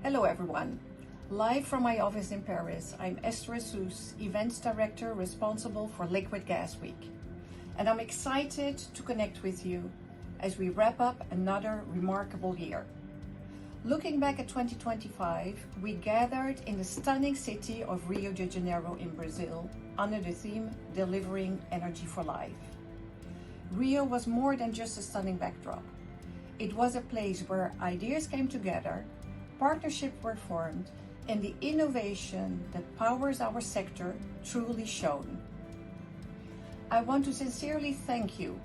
Hello everyone. Live from my office in Paris, I'm Esther Assous, Events Director responsible for Liquid Gas Week. And I'm excited to connect with you as we wrap up another remarkable year. Looking back at 2025, we gathered in the stunning city of Rio de Janeiro in Brazil under the theme Delivering Energy for Life. Rio was more than just a stunning backdrop. It was a place where ideas came together, partnerships were formed, and the innovation that powers our sector truly shone. I want to sincerely thank you,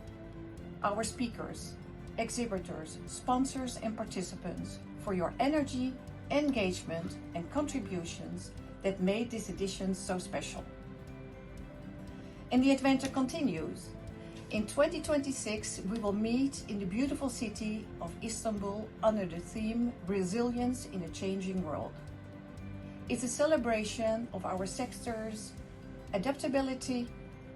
our speakers, exhibitors, sponsors, and participants for your energy, engagement, and contributions that made this edition so special. And the adventure continues. In 2026, we will meet in the beautiful city of Istanbul under the theme Resilience in a Changing World. It's a celebration of our sector's adaptability,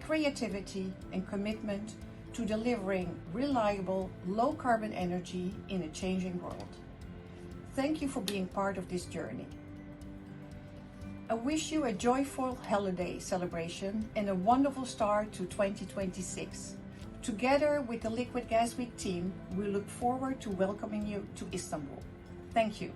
creativity, and commitment to delivering reliable, low-carbon energy in a changing world. Thank you for being part of this journey. I wish you a joyful holiday celebration and a wonderful start to 2026. Together with the Liquid Gas Week team, we look forward to welcoming you to Istanbul. Thank you.